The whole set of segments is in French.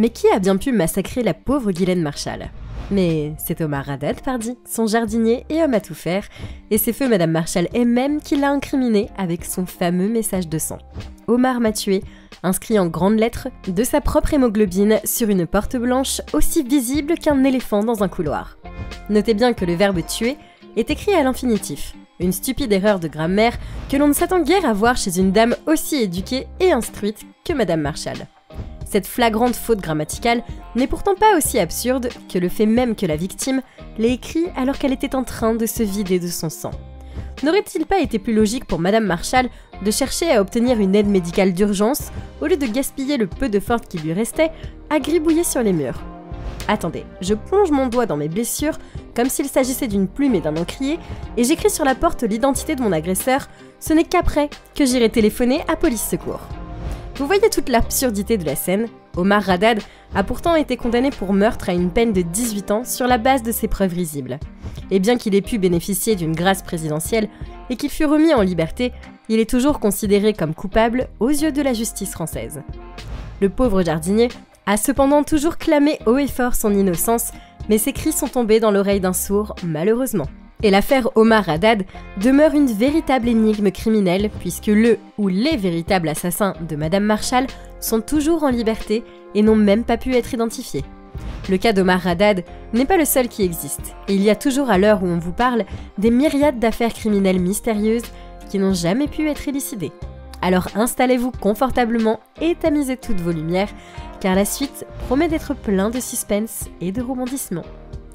Mais qui a bien pu massacrer la pauvre Ghislaine Marchal? Mais c'est Omar Haddad, pardi, son jardinier et homme à tout faire, et c'est feu Madame Marchal elle-même qui l'a incriminé avec son fameux message de sang. Omar m'a tué, inscrit en grandes lettres de sa propre hémoglobine sur une porte blanche aussi visible qu'un éléphant dans un couloir. Notez bien que le verbe tuer est écrit à l'infinitif, une stupide erreur de grammaire que l'on ne s'attend guère à voir chez une dame aussi éduquée et instruite que Madame Marchal. Cette flagrante faute grammaticale n'est pourtant pas aussi absurde que le fait même que la victime l'ait écrit alors qu'elle était en train de se vider de son sang. N'aurait-il pas été plus logique pour Madame Marchal de chercher à obtenir une aide médicale d'urgence au lieu de gaspiller le peu de force qui lui restait à gribouiller sur les murs? Attendez, je plonge mon doigt dans mes blessures comme s'il s'agissait d'une plume et d'un encrier et j'écris sur la porte l'identité de mon agresseur. Ce n'est qu'après que j'irai téléphoner à Police Secours. Vous voyez toute l'absurdité de la scène. Omar Haddad a pourtant été condamné pour meurtre à une peine de 18 ans sur la base de ses preuves risibles. Et bien qu'il ait pu bénéficier d'une grâce présidentielle et qu'il fut remis en liberté, il est toujours considéré comme coupable aux yeux de la justice française. Le pauvre jardinier a cependant toujours clamé haut et fort son innocence, mais ses cris sont tombés dans l'oreille d'un sourd, malheureusement. Et l'affaire Omar Haddad demeure une véritable énigme criminelle puisque le ou les véritables assassins de Madame Marchal sont toujours en liberté et n'ont même pas pu être identifiés. Le cas d'Omar Haddad n'est pas le seul qui existe, et il y a toujours à l'heure où on vous parle des myriades d'affaires criminelles mystérieuses qui n'ont jamais pu être élucidées. Alors installez-vous confortablement et tamisez toutes vos lumières, car la suite promet d'être plein de suspense et de rebondissements.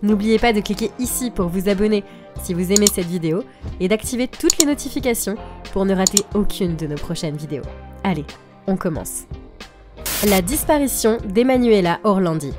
N'oubliez pas de cliquer ici pour vous abonner si vous aimez cette vidéo et d'activer toutes les notifications pour ne rater aucune de nos prochaines vidéos. Allez, on commence. La disparition d'Emanuela Orlandi.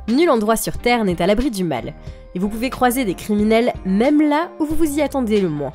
Nul endroit sur Terre n'est à l'abri du mal, et vous pouvez croiser des criminels même là où vous vous y attendez le moins.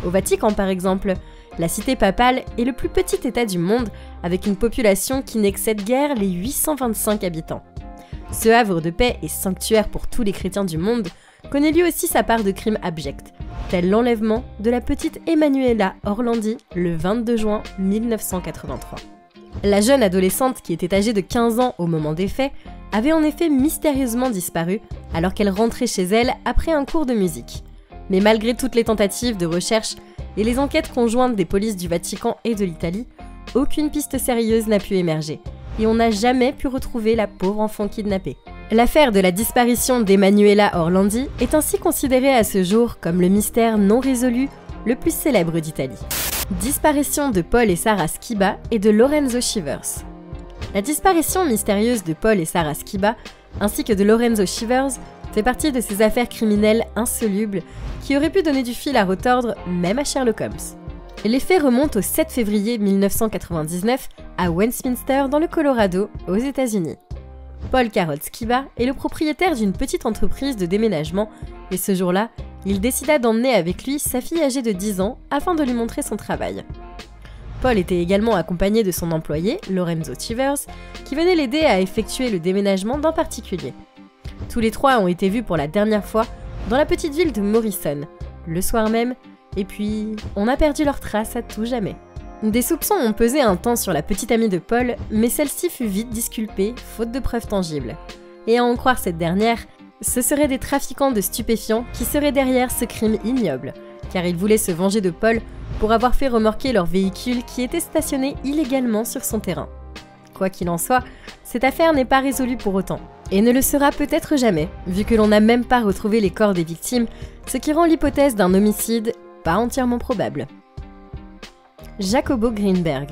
Au Vatican par exemple, la cité papale est le plus petit état du monde avec une population qui n'excède guère les 825 habitants. Ce havre de paix et sanctuaire pour tous les chrétiens du monde connaît lui aussi sa part de crimes abjects, tel l'enlèvement de la petite Emanuela Orlandi le 22 juin 1983. La jeune adolescente, qui était âgée de 15 ans au moment des faits, avait en effet mystérieusement disparu alors qu'elle rentrait chez elle après un cours de musique. Mais malgré toutes les tentatives de recherche et les enquêtes conjointes des polices du Vatican et de l'Italie, aucune piste sérieuse n'a pu émerger, et on n'a jamais pu retrouver la pauvre enfant kidnappée. L'affaire de la disparition d'Emanuela Orlandi est ainsi considérée à ce jour comme le mystère non résolu le plus célèbre d'Italie. Disparition de Paul et Sarah Skiba et de Lorenzo Shivers. La disparition mystérieuse de Paul et Sarah Skiba, ainsi que de Lorenzo Shivers, fait partie de ces affaires criminelles insolubles qui auraient pu donner du fil à retordre même à Sherlock Holmes. Les faits remontent au 7 février 1999 à Westminster dans le Colorado, aux États-Unis. Paul Carroll Skiba est le propriétaire d'une petite entreprise de déménagement et ce jour-là, il décida d'emmener avec lui sa fille âgée de 10 ans afin de lui montrer son travail. Paul était également accompagné de son employé, Lorenzo Shivers, qui venait l'aider à effectuer le déménagement d'un particulier. Tous les trois ont été vus pour la dernière fois dans la petite ville de Morrison, le soir même, et puis on a perdu leurs traces à tout jamais. Des soupçons ont pesé un temps sur la petite amie de Paul, mais celle-ci fut vite disculpée, faute de preuves tangibles. Et à en croire cette dernière, ce seraient des trafiquants de stupéfiants qui seraient derrière ce crime ignoble, car ils voulaient se venger de Paul pour avoir fait remorquer leur véhicule qui était stationné illégalement sur son terrain. Quoi qu'il en soit, cette affaire n'est pas résolue pour autant, et ne le sera peut-être jamais, vu que l'on n'a même pas retrouvé les corps des victimes, ce qui rend l'hypothèse d'un homicide pas entièrement probable. Jacobo Greenberg.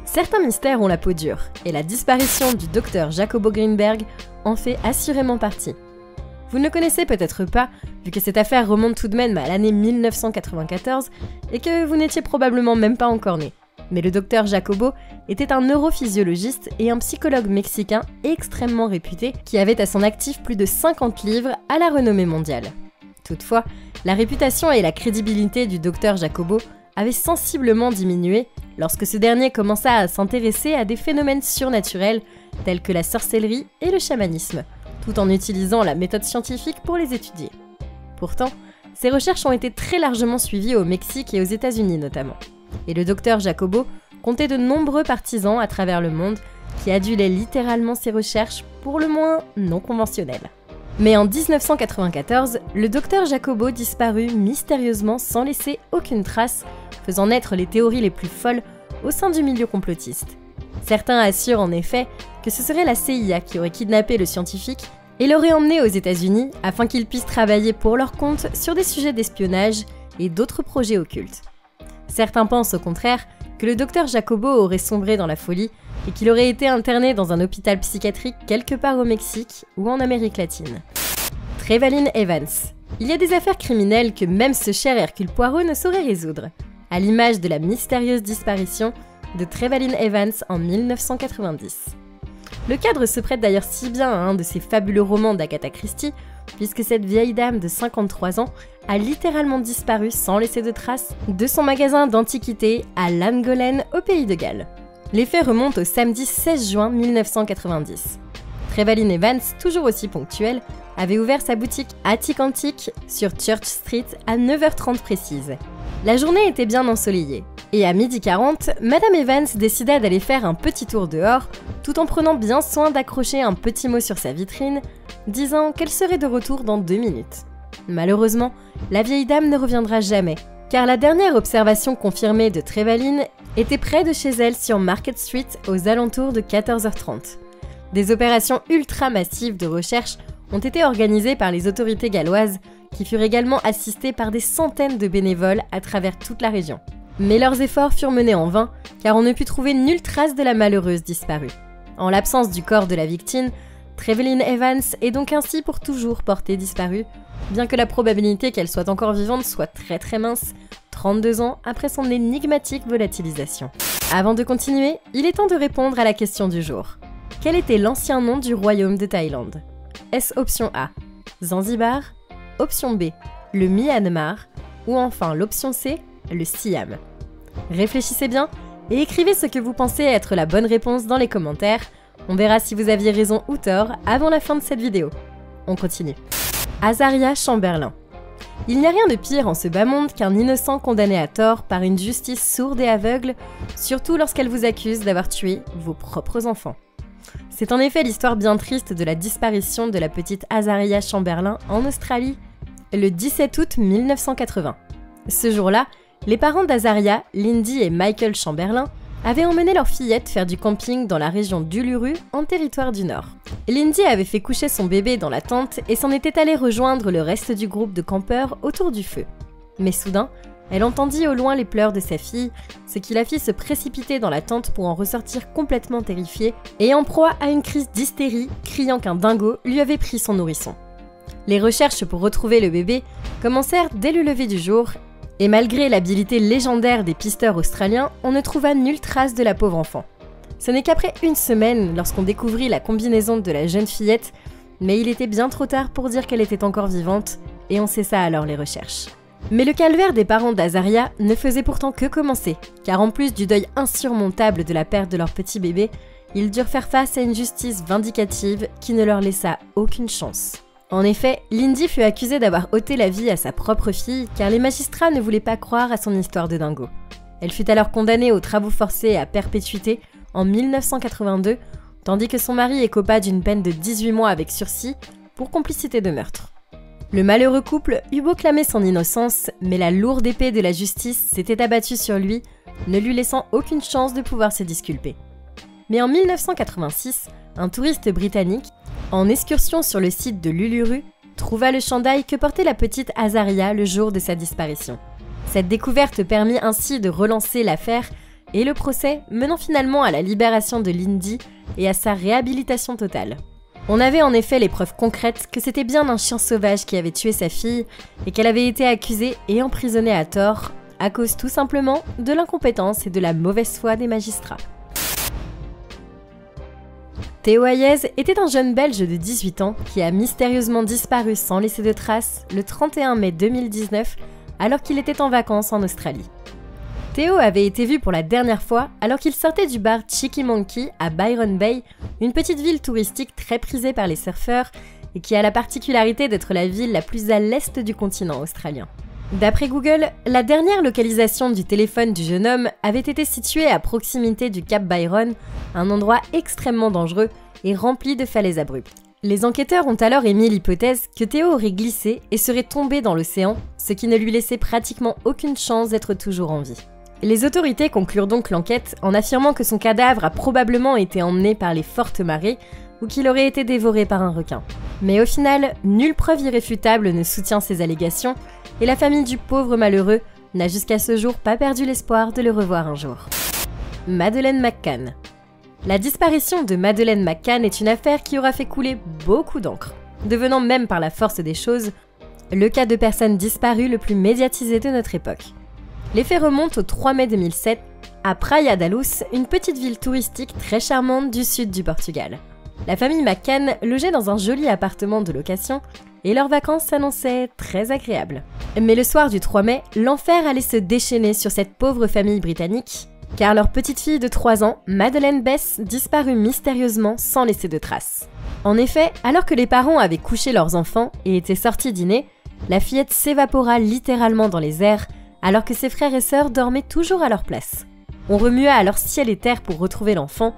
Certains mystères ont la peau dure, et la disparition du docteur Jacobo Greenberg en fait assurément partie. Vous ne le connaissez peut-être pas, vu que cette affaire remonte tout de même à l'année 1994 et que vous n'étiez probablement même pas encore né. Mais le docteur Jacobo était un neurophysiologiste et un psychologue mexicain extrêmement réputé qui avait à son actif plus de 50 livres à la renommée mondiale. Toutefois, la réputation et la crédibilité du docteur Jacobo avaient sensiblement diminué lorsque ce dernier commença à s'intéresser à des phénomènes surnaturels tels que la sorcellerie et le chamanisme, tout en utilisant la méthode scientifique pour les étudier. Pourtant, ces recherches ont été très largement suivies au Mexique et aux États-Unis notamment. Et le docteur Jacobo comptait de nombreux partisans à travers le monde qui adulait littéralement ses recherches, pour le moins non conventionnelles. Mais en 1994, le docteur Jacobo disparut mystérieusement sans laisser aucune trace, faisant naître les théories les plus folles au sein du milieu complotiste. Certains assurent en effet que ce serait la CIA qui aurait kidnappé le scientifique et l'aurait emmené aux États-Unis afin qu'il puisse travailler pour leur compte sur des sujets d'espionnage et d'autres projets occultes. Certains pensent au contraire que le docteur Jacobo aurait sombré dans la folie et qu'il aurait été interné dans un hôpital psychiatrique quelque part au Mexique ou en Amérique latine. Trevalyn Evans. Il y a des affaires criminelles que même ce cher Hercule Poirot ne saurait résoudre, à l'image de la mystérieuse disparition de Trevalyn Evans en 1990. Le cadre se prête d'ailleurs si bien à un de ces fabuleux romans d'Agatha Christie, puisque cette vieille dame de 53 ans a littéralement disparu sans laisser de traces de son magasin d'antiquités à Llangollen au pays de Galles. Les faits remontent au samedi 16 juin 1990. Trevalyn Evans, toujours aussi ponctuelle, avait ouvert sa boutique Attic Antique sur Church Street à 9h30 précise. La journée était bien ensoleillée, et à 12h40, Madame Evans décida d'aller faire un petit tour dehors, tout en prenant bien soin d'accrocher un petit mot sur sa vitrine, disant qu'elle serait de retour dans 2 minutes. Malheureusement, la vieille dame ne reviendra jamais, car la dernière observation confirmée de Trevalyn était près de chez elle sur Market Street aux alentours de 14h30. Des opérations ultra massives de recherche ont été organisées par les autorités galloises, qui furent également assistées par des centaines de bénévoles à travers toute la région. Mais leurs efforts furent menés en vain, car on ne put trouver nulle trace de la malheureuse disparue. En l'absence du corps de la victime, Trevalyn Evans est donc ainsi pour toujours portée disparue, bien que la probabilité qu'elle soit encore vivante soit très mince, 32 ans après son énigmatique volatilisation. Avant de continuer, il est temps de répondre à la question du jour. Quel était l'ancien nom du royaume de Thaïlande? Est-ce option A, Zanzibar, option B, le Myanmar, ou enfin l'option C, le Siam? Réfléchissez bien et écrivez ce que vous pensez être la bonne réponse dans les commentaires. On verra si vous aviez raison ou tort avant la fin de cette vidéo. On continue. Azaria Chamberlain. Il n'y a rien de pire en ce bas monde qu'un innocent condamné à tort par une justice sourde et aveugle, surtout lorsqu'elle vous accuse d'avoir tué vos propres enfants. C'est en effet l'histoire bien triste de la disparition de la petite Azaria Chamberlain en Australie, le 17 août 1980. Ce jour-là, les parents d'Azaria, Lindy et Michael Chamberlain, avaient emmené leur fillette faire du camping dans la région d'Uluru, en territoire du Nord. Lindy avait fait coucher son bébé dans la tente et s'en était allée rejoindre le reste du groupe de campeurs autour du feu. Mais soudain, elle entendit au loin les pleurs de sa fille, ce qui la fit se précipiter dans la tente pour en ressortir complètement terrifiée et en proie à une crise d'hystérie, criant qu'un dingo lui avait pris son nourrisson. Les recherches pour retrouver le bébé commencèrent dès le lever du jour, et malgré l'habileté légendaire des pisteurs australiens, on ne trouva nulle trace de la pauvre enfant. Ce n'est qu'après une semaine, lorsqu'on découvrit la combinaison de la jeune fillette, mais il était bien trop tard pour dire qu'elle était encore vivante, et on cessa alors les recherches. Mais le calvaire des parents d'Azaria ne faisait pourtant que commencer, car en plus du deuil insurmontable de la perte de leur petit bébé, ils durent faire face à une justice vindicative qui ne leur laissa aucune chance. En effet, Lindy fut accusée d'avoir ôté la vie à sa propre fille car les magistrats ne voulaient pas croire à son histoire de dingo. Elle fut alors condamnée aux travaux forcés à perpétuité en 1982, tandis que son mari écopa d'une peine de 18 mois avec sursis pour complicité de meurtre. Le malheureux couple eut beau clamer son innocence, mais la lourde épée de la justice s'était abattue sur lui, ne lui laissant aucune chance de pouvoir se disculper. Mais en 1986, un touriste britannique, en excursion sur le site de l'Uluru, trouva le chandail que portait la petite Azaria le jour de sa disparition. Cette découverte permit ainsi de relancer l'affaire et le procès menant finalement à la libération de Lindy et à sa réhabilitation totale. On avait en effet les preuves concrètes que c'était bien un chien sauvage qui avait tué sa fille et qu'elle avait été accusée et emprisonnée à tort, à cause tout simplement de l'incompétence et de la mauvaise foi des magistrats. Théo Hayez était un jeune Belge de 18 ans qui a mystérieusement disparu sans laisser de traces le 31 mai 2019 alors qu'il était en vacances en Australie. Théo avait été vu pour la dernière fois alors qu'il sortait du bar Cheeky Monkey à Byron Bay, une petite ville touristique très prisée par les surfeurs et qui a la particularité d'être la ville la plus à l'est du continent australien. D'après Google, la dernière localisation du téléphone du jeune homme avait été située à proximité du Cap Byron, un endroit extrêmement dangereux et rempli de falaises abruptes. Les enquêteurs ont alors émis l'hypothèse que Théo aurait glissé et serait tombé dans l'océan, ce qui ne lui laissait pratiquement aucune chance d'être toujours en vie. Les autorités conclurent donc l'enquête en affirmant que son cadavre a probablement été emmené par les fortes marées ou qu'il aurait été dévoré par un requin. Mais au final, nulle preuve irréfutable ne soutient ces allégations et la famille du pauvre malheureux n'a jusqu'à ce jour pas perdu l'espoir de le revoir un jour. Madeleine McCann. La disparition de Madeleine McCann est une affaire qui aura fait couler beaucoup d'encre, devenant même par la force des choses le cas de personne disparue le plus médiatisé de notre époque. Les faits remontent au 3 mai 2007 à Praia da Luz, une petite ville touristique très charmante du sud du Portugal. La famille McCann logeait dans un joli appartement de location et leurs vacances s'annonçaient très agréables. Mais le soir du 3 mai, l'enfer allait se déchaîner sur cette pauvre famille britannique, car leur petite fille de 3 ans, Madeleine Bess, disparut mystérieusement sans laisser de traces. En effet, alors que les parents avaient couché leurs enfants et étaient sortis dîner, la fillette s'évapora littéralement dans les airs, alors que ses frères et sœurs dormaient toujours à leur place. On remua alors ciel et terre pour retrouver l'enfant,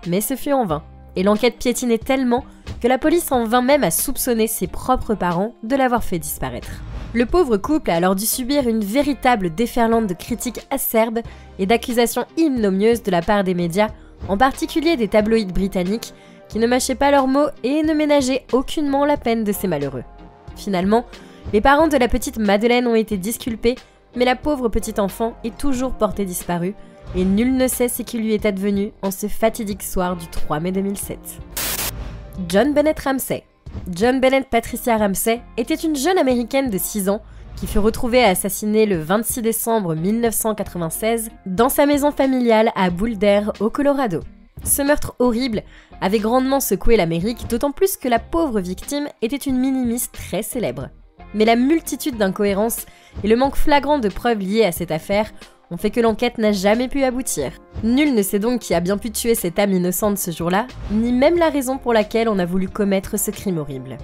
mais ce fut en vain, et l'enquête piétinait tellement que la police en vint même à soupçonner ses propres parents de l'avoir fait disparaître. Le pauvre couple a alors dû subir une véritable déferlante de critiques acerbes et d'accusations ignominieuses de la part des médias, en particulier des tabloïds britanniques, qui ne mâchaient pas leurs mots et ne ménageaient aucunement la peine de ces malheureux. Finalement, les parents de la petite Madeleine ont été disculpés, mais la pauvre petite enfant est toujours portée disparue, et nul ne sait ce qui lui est advenu en ce fatidique soir du 3 mai 2007. John Bennett Ramsey. John Bennett Patricia Ramsey était une jeune américaine de 6 ans qui fut retrouvée assassinée le 26 décembre 1996 dans sa maison familiale à Boulder, au Colorado. Ce meurtre horrible avait grandement secoué l'Amérique, d'autant plus que la pauvre victime était une mini-miss très célèbre. Mais la multitude d'incohérences et le manque flagrant de preuves liées à cette affaire ont fait que l'enquête n'a jamais pu aboutir. Nul ne sait donc qui a bien pu tuer cette âme innocente ce jour-là, ni même la raison pour laquelle on a voulu commettre ce crime horrible.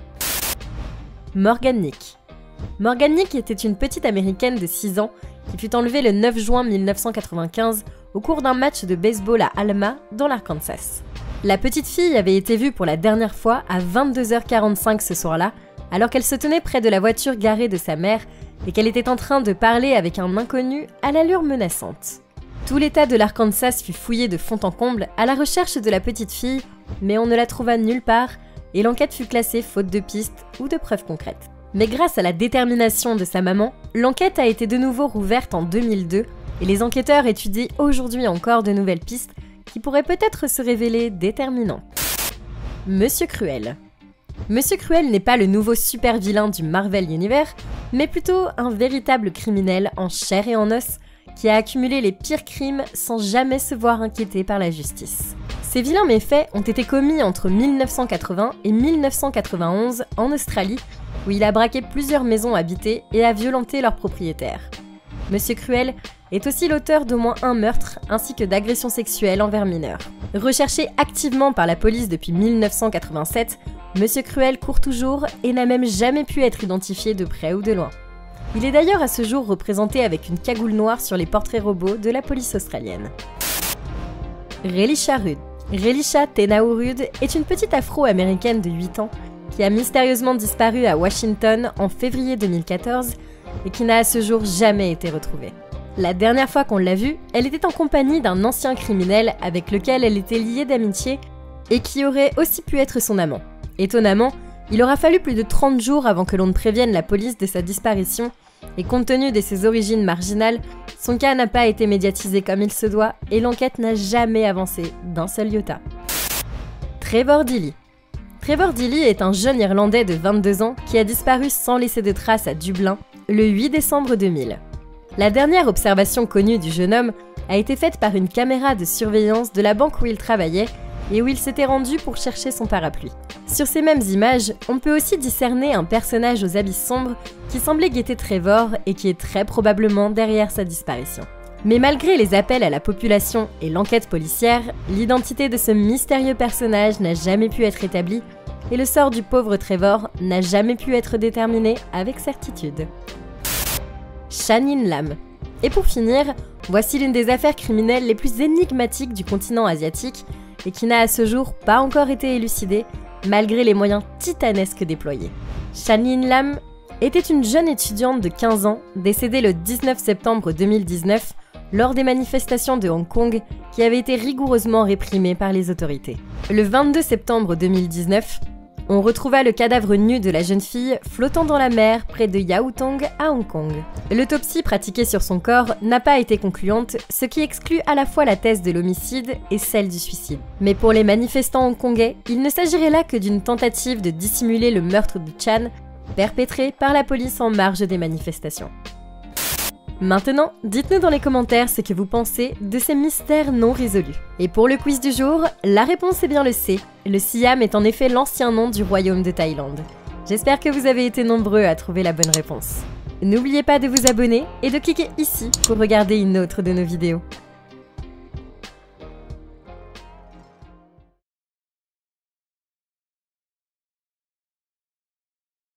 Morgan Nick. Morgan Nick était une petite américaine de 6 ans qui fut enlevée le 9 juin 1995 au cours d'un match de baseball à Alma, dans l'Arkansas. La petite fille avait été vue pour la dernière fois à 22h45 ce soir-là, alors qu'elle se tenait près de la voiture garée de sa mère et qu'elle était en train de parler avec un inconnu à l'allure menaçante. Tout l'État de l'Arkansas fut fouillé de fond en comble à la recherche de la petite fille, mais on ne la trouva nulle part et l'enquête fut classée faute de pistes ou de preuves concrètes. Mais grâce à la détermination de sa maman, l'enquête a été de nouveau rouverte en 2002 et les enquêteurs étudient aujourd'hui encore de nouvelles pistes qui pourraient peut-être se révéler déterminantes. Monsieur Cruel. Monsieur Cruel n'est pas le nouveau super vilain du Marvel Universe, mais plutôt un véritable criminel en chair et en os qui a accumulé les pires crimes sans jamais se voir inquiété par la justice. Ces vilains méfaits ont été commis entre 1980 et 1991 en Australie, où il a braqué plusieurs maisons habitées et a violenté leurs propriétaires. Monsieur Cruel est aussi l'auteur d'au moins un meurtre ainsi que d'agressions sexuelles envers mineurs. Recherché activement par la police depuis 1987, Monsieur Cruel court toujours et n'a même jamais pu être identifié de près ou de loin. Il est d'ailleurs à ce jour représenté avec une cagoule noire sur les portraits robots de la police australienne. Relisha Rudd. Relisha Tenau Rudd est une petite afro-américaine de 8 ans qui a mystérieusement disparu à Washington en février 2014 et qui n'a à ce jour jamais été retrouvée. La dernière fois qu'on l'a vue, elle était en compagnie d'un ancien criminel avec lequel elle était liée d'amitié et qui aurait aussi pu être son amant. Étonnamment, il aura fallu plus de 30 jours avant que l'on ne prévienne la police de sa disparition et compte tenu de ses origines marginales, son cas n'a pas été médiatisé comme il se doit et l'enquête n'a jamais avancé d'un seul iota. Trevor Dilley. Trevor Dilley est un jeune Irlandais de 22 ans qui a disparu sans laisser de traces à Dublin le 8 décembre 2000. La dernière observation connue du jeune homme a été faite par une caméra de surveillance de la banque où il travaillait et où il s'était rendu pour chercher son parapluie. Sur ces mêmes images, on peut aussi discerner un personnage aux habits sombres qui semblait guetter Trevor et qui est très probablement derrière sa disparition. Mais malgré les appels à la population et l'enquête policière, l'identité de ce mystérieux personnage n'a jamais pu être établie et le sort du pauvre Trevor n'a jamais pu être déterminé avec certitude. Chan In-lam. Et pour finir, voici l'une des affaires criminelles les plus énigmatiques du continent asiatique et qui n'a à ce jour pas encore été élucidée, malgré les moyens titanesques déployés. Chan In-lam était une jeune étudiante de 15 ans, décédée le 19 septembre 2019 lors des manifestations de Hong Kong qui avaient été rigoureusement réprimées par les autorités. Le 22 septembre 2019, on retrouva le cadavre nu de la jeune fille flottant dans la mer près de Yaohtong à Hong Kong. L'autopsie pratiquée sur son corps n'a pas été concluante, ce qui exclut à la fois la thèse de l'homicide et celle du suicide. Mais pour les manifestants hongkongais, il ne s'agirait là que d'une tentative de dissimuler le meurtre de Chan, perpétré par la police en marge des manifestations. Maintenant, dites-nous dans les commentaires ce que vous pensez de ces mystères non résolus. Et pour le quiz du jour, la réponse est bien le C. Le Siam est en effet l'ancien nom du royaume de Thaïlande. J'espère que vous avez été nombreux à trouver la bonne réponse. N'oubliez pas de vous abonner et de cliquer ici pour regarder une autre de nos vidéos.